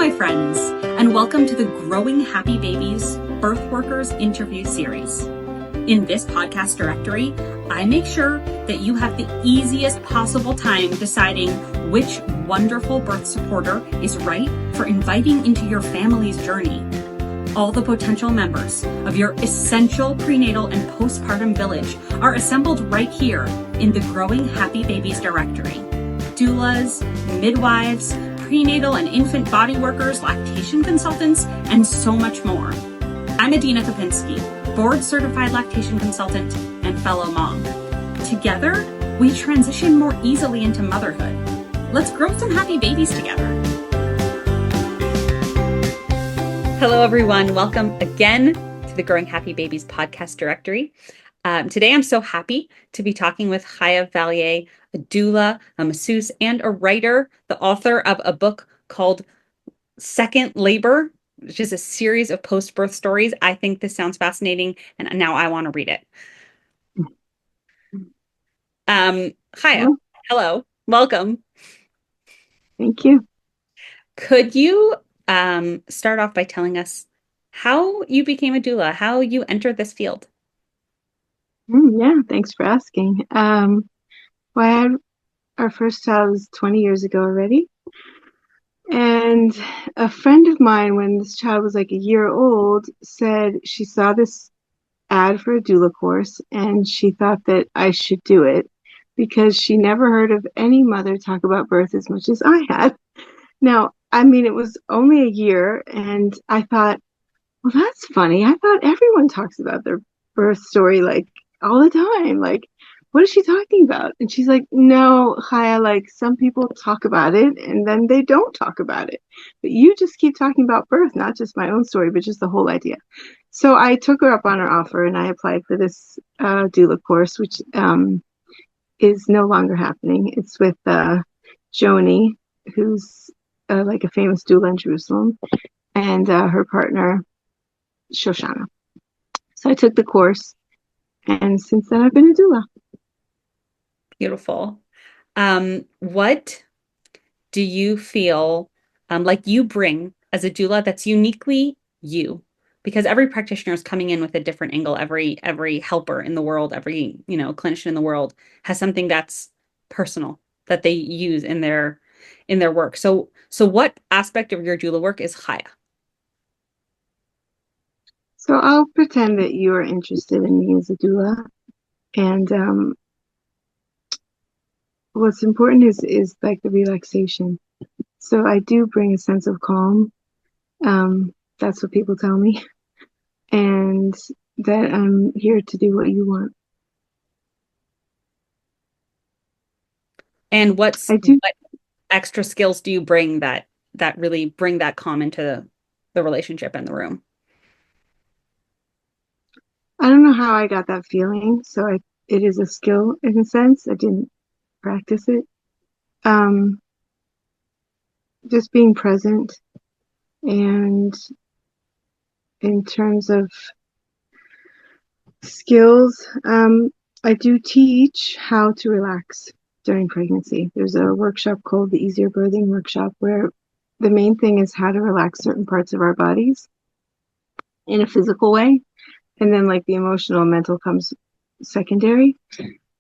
my friends, and welcome to the Growing Happy Babies Birthworkers interview series. In this podcast directory, I make sure that you have the easiest possible time deciding which wonderful birth supporter is right for inviting into your family's journey. All the potential members of your essential prenatal and postpartum village are assembled right here in the Growing Happy Babies directory. Doulas, midwives, prenatal and infant body workers, lactation consultants, and so much more. I'm Adina Kopinski, board-certified lactation consultant and fellow mom. Together, we transition more easily into motherhood. Let's grow some happy babies together. Hello, everyone. Welcome again to the Growing Happy Babies podcast directory. Today, I'm so happy to be talking with Chaya Valier, a doula, a masseuse, and a writer, the author of a book called Second Labor, which is a series of post-birth stories. I think this sounds fascinating, and now I want to read it. Chaya, hello, welcome. Thank you. Could you start off by telling us how you became a doula, how you entered this field? Yeah, thanks for asking. I had our first child was 20 years ago already. And a friend of mine, when this child was like a year old, said she saw this ad for a doula course and she thought that I should do it because she never heard of any mother talk about birth as much as I had. Now, I mean, it was only a year and I thought, well, that's funny. I thought everyone talks about their birth story like all the time. Like, what is she talking about? And she's like, no, Chaya, like some people talk about it and then they don't talk about it. But you just keep talking about birth, not just my own story, but just the whole idea. So I took her up on her offer and I applied for this doula course, which is no longer happening. It's with Joni, who's like a famous doula in Jerusalem, and her partner, Shoshana. So I took the course, and since then I've been a doula. Beautiful. What do you feel like you bring as a doula that's uniquely you? Because every practitioner is coming in with a different angle. Every helper in the world, every clinician in the world has something that's personal that they use in their work. So what aspect of your doula work is Chaya? So I'll pretend that you are interested in me as a doula, and what's important is like the relaxation. So I do bring a sense of calm. That's what people tell me, and that I'm here to do what you want. And what I do. extra skills do you bring that really bring that calm into the relationship in the room? I don't know how I got that feeling, so it is a skill in a sense. I didn't practice it. Um, just being present, and in terms of skills, I do teach how to relax during pregnancy. There's a workshop called the Easier Birthing Workshop where the main thing is how to relax certain parts of our bodies in a physical way. And then like the emotional and mental comes secondary.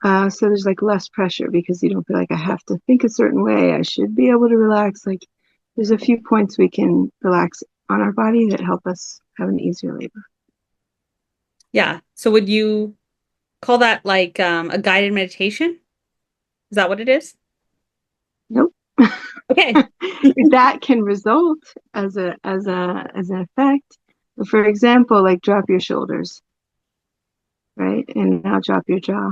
So there's like less pressure because you don't feel like I have to think a certain way. I should be able to relax. Like there's a few points we can relax on our body that help us have an easier labor. Yeah. So would you call that like a guided meditation? Is that what it is? Nope. Okay. That can result as an effect. For example, like drop your shoulders, right? And now drop your jaw.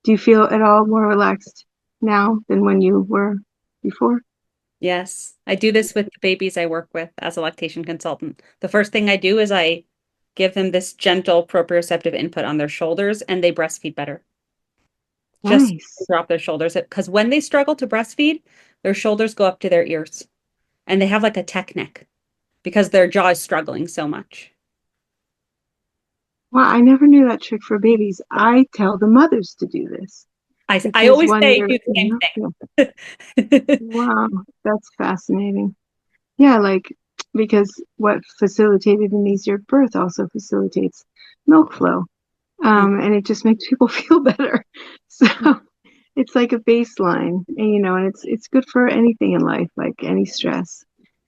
Do you feel at all more relaxed now than when you were before? Yes. I do this with the babies I work with as a lactation consultant. The first thing I do is I give them this gentle proprioceptive input on their shoulders and they breastfeed better. Just Nice. drop their shoulders because when they struggle to breastfeed, their shoulders go up to their ears and they have like a tech neck because their jaw is struggling so much. Well, I never knew that trick for babies. I tell the mothers to do this. I because always one say year, do the yeah. same thing. Wow, that's fascinating. Yeah, like because what facilitated an easier birth also facilitates milk flow. And it just makes people feel better. So it's like a baseline, and and it's good for anything in life, like any stress.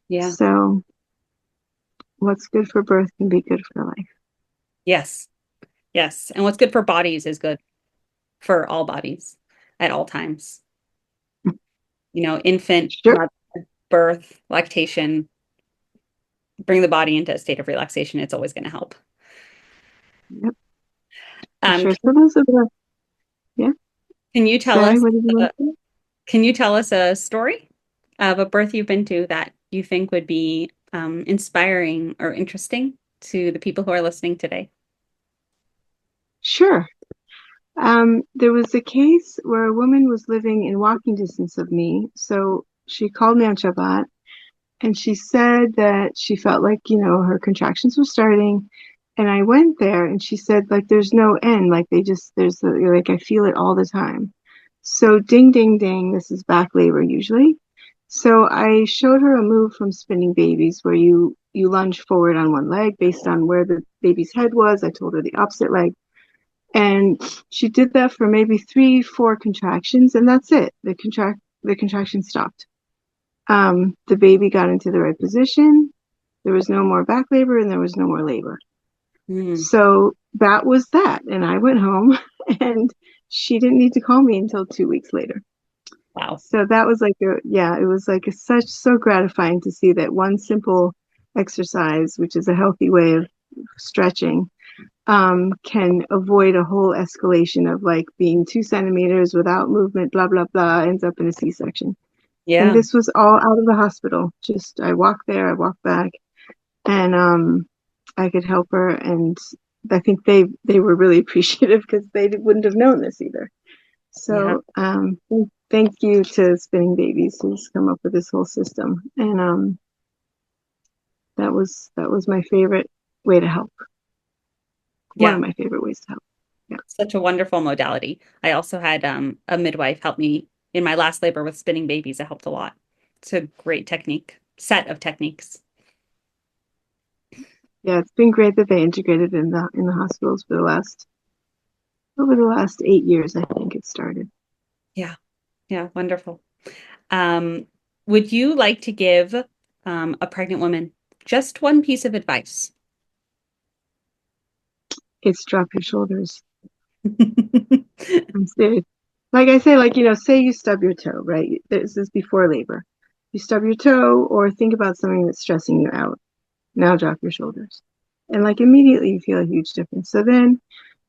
Yeah. So what's good for birth can be good for life. Yes. Yes. And what's good for bodies is good for all bodies at all times. Infant, Sure. mother, birth, lactation, bring the body into a state of relaxation. It's always going to help. Yep, for Um, sure. So those are the, yeah. can you tell Sorry, us, what did you uh, want to say? can you tell us a story of a birth you've been to that you think would be inspiring or interesting to the people who are listening today? Sure. There was a case where a woman was living in walking distance of me. So she called me on Shabbat and she said that she felt like, her contractions were starting. And I went there and she said, like, there's no end. Like, like, I feel it all the time. So, ding, ding, ding, this is back labor usually. So, I showed her a move from spinning babies where you lunge forward on one leg based on where the baby's head was. I told her the opposite leg. And she did that for maybe 3, 4 contractions, and that's it. The contraction stopped. The baby got into the right position. There was no more back labor and there was no more labor. Mm, So that was that. And I went home and she didn't need to call me until 2 weeks later. wow. So that was yeah, it was like so gratifying to see that one simple exercise, which is a healthy way of stretching, can avoid a whole escalation of like being 2 centimeters without movement, blah, blah, blah, ends up in a C-section. And Yeah. this was all out of the hospital. Just I walked there, I walked back, and I could help her. And I think they were really appreciative because they wouldn't have known this either. Yeah. So thank you to Spinning Babies who's come up with this whole system. And that was my favorite way to help. One Yeah. of my favorite ways to help. Yeah. Such a wonderful modality. I also had a midwife help me in my last labor with spinning babies. It helped a lot. It's a great set of techniques. Yeah, it's been great that they integrated in the hospitals for the last over the last 8 years, I think it started. Yeah. Yeah. Wonderful. Um, would you like to give a pregnant woman just one piece of advice? It's drop your shoulders. I'm serious. Like I say, say you stub your toe, right? This is before labor. You stub your toe or think about something that's stressing you out. Now drop your shoulders. And like immediately you feel a huge difference. So then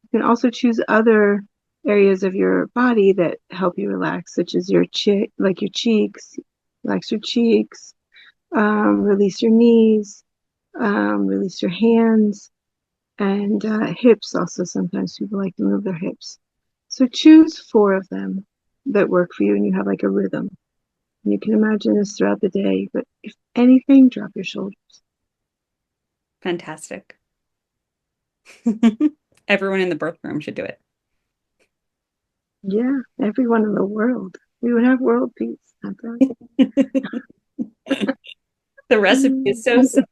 you can also choose other areas of your body that help you relax, such as your like your cheeks, relax your cheeks, release your knees, release your hands, and hips also. Sometimes people like to move their hips. So choose 4 of them that work for you and you have like a rhythm. And you can imagine this throughout the day, but if anything, drop your shoulders. Fantastic. Everyone in the birth room should do it. Yeah, everyone in the world. We would have world peace. I thought. The recipe is so simple.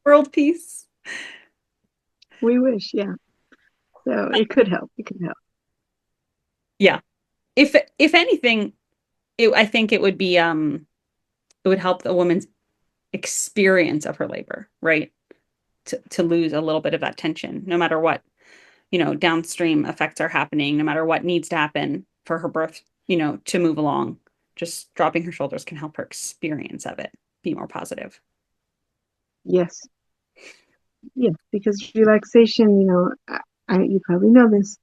World peace. We wish, yeah. So it could help. It could help. Yeah. If anything, I think it would help the woman's experience of her labor, right? To lose a little bit of that tension, no matter what, downstream effects are happening, no matter what needs to happen for her birth, to move along. Just dropping her shoulders can help her experience of it be more positive. Yes. Yes, because relaxation, you probably know this.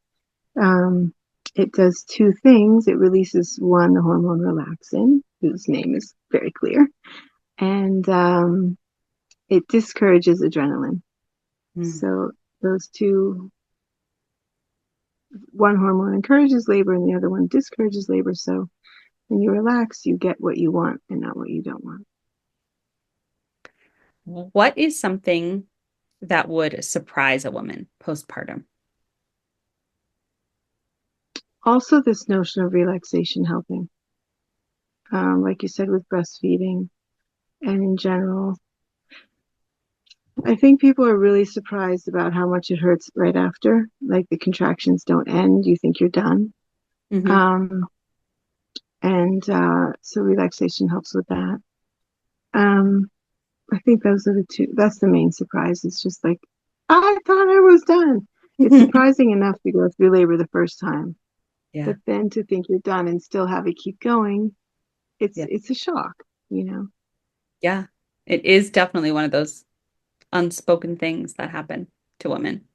Um, it does 2 things. It releases one, the hormone relaxin, whose name is very clear, and it discourages adrenaline. Mm. So those two, one hormone encourages labor and the other one discourages labor. So when you relax, you get what you want and not what you don't want. What is something that would surprise a woman postpartum? also this notion of relaxation helping, like you said, with breastfeeding and in general. I think people are really surprised about how much it hurts right after. Like the contractions don't end. You think you're done. Mm-hmm. Um, and so relaxation helps with that. Um, I think those are the two. That's the main surprise. It's just like, I thought I was done. It's surprising enough to go through labor the first time, Yeah. but then to think you're done and still have it keep going, Yeah. it's a shock, you know? Yeah. It is definitely one of those unspoken things that happen to women.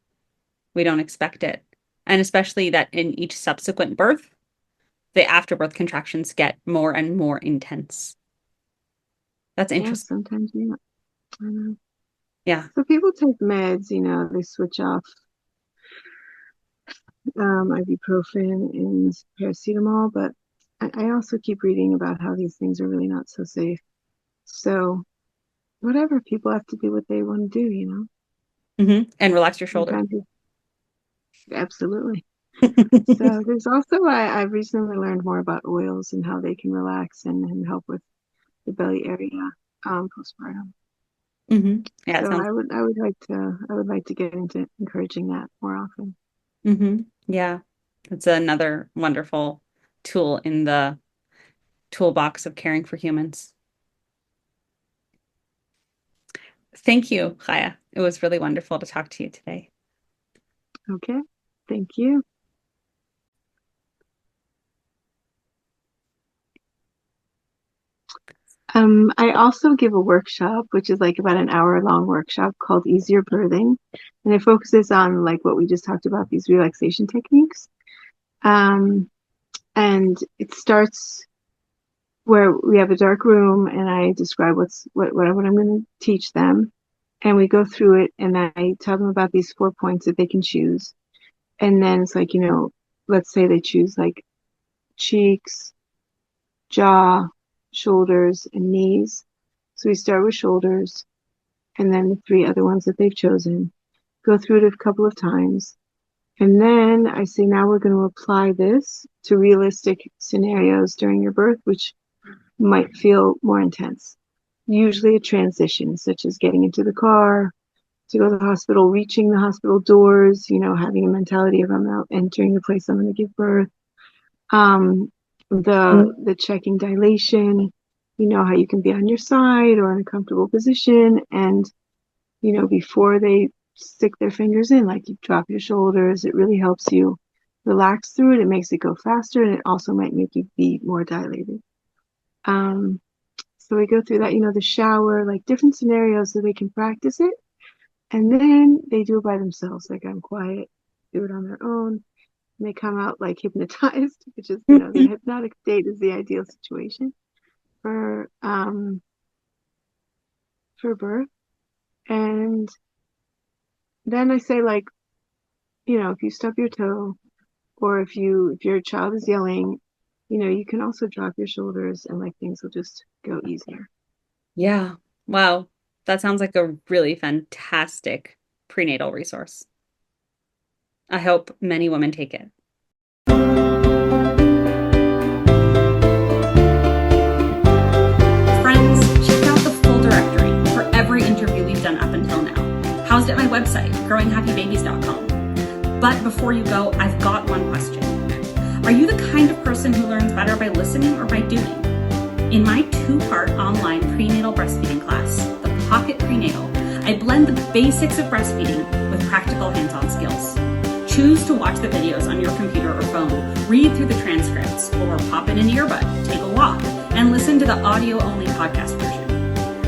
We don't expect it. And especially that in each subsequent birth, the afterbirth contractions get more and more intense. That's Yeah, interesting. sometimes, yeah. I know. Yeah. So people take meds, they switch off ibuprofen and paracetamol, but I also keep reading about how these things are really not so safe. So whatever, people have to do what they want to do. And relax your shoulders. Sometimes absolutely. So there's also, I've recently learned more about oils and how they can relax and help with the belly area postpartum. Yeah, it So sounds. I would like to get into encouraging that more often. Yeah, it's another wonderful tool in the toolbox of caring for humans. Thank you, Chaya. It was really wonderful to talk to you today. Okay, thank you. I also give a workshop, which is like about an hour-long workshop called Easier Birthing, and it focuses on like what we just talked about, these relaxation techniques. And it starts where we have a dark room, and I describe what I'm going to teach them, and we go through it, and I tell them about these 4 points that they can choose, and then it's like let's say they choose like cheeks, jaw, shoulders, and knees. So we start with shoulders, and then the three other ones that they've chosen. Go through it a couple of times. And then I say, now we're going to apply this to realistic scenarios during your birth, which might feel more intense. Usually a transition, such as getting into the car, to go to the hospital, reaching the hospital doors, having a mentality of I'm out entering the place I'm going to give birth. The checking dilation, how you can be on your side or in a comfortable position. And, before they stick their fingers in, like you drop your shoulders, it really helps you relax through it. It makes it go faster, and it also might make you be more dilated. So we go through that, the shower, like different scenarios so they can practice it. And then they do it by themselves. Like I'm quiet, do it on their own. And they come out like hypnotized, which is, the hypnotic state is the ideal situation for birth. And then I say, like, if you stub your toe, or if your child is yelling, you can also drop your shoulders, and like things will just go easier. Yeah. Wow. That sounds like a really fantastic prenatal resource. I hope many women take it. Friends, check out the full directory for every interview we've done up until now, housed at my website, growinghappybabies.com. But before you go, I've got one question. Are you the kind of person who learns better by listening or by doing? In my 2-part online prenatal breastfeeding class, The Pocket Prenatal, I blend the basics of breastfeeding with practical hands-on skills. Choose to watch the videos on your computer or phone, read through the transcripts, or pop in an earbud, take a walk, and listen to the audio-only podcast version.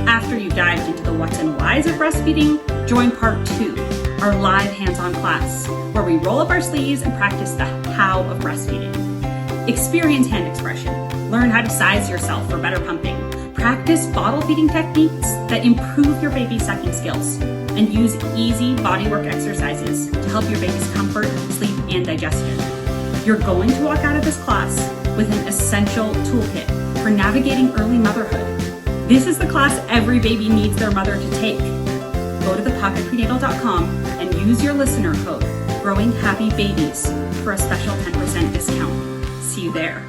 After you've dived into the what's and whys of breastfeeding, join part 2, our live hands-on class, where we roll up our sleeves and practice the how of breastfeeding. Experience hand expression, learn how to size yourself for better pumping, practice bottle feeding techniques that improve your baby's sucking skills, and use easy bodywork exercises to help your baby's comfort, sleep, and digestion. You're going to walk out of this class with an essential toolkit for navigating early motherhood. This is the class every baby needs their mother to take. Go to thepocketprenatal.com and use your listener code Growing Happy Babies for a special 10% discount. See you there.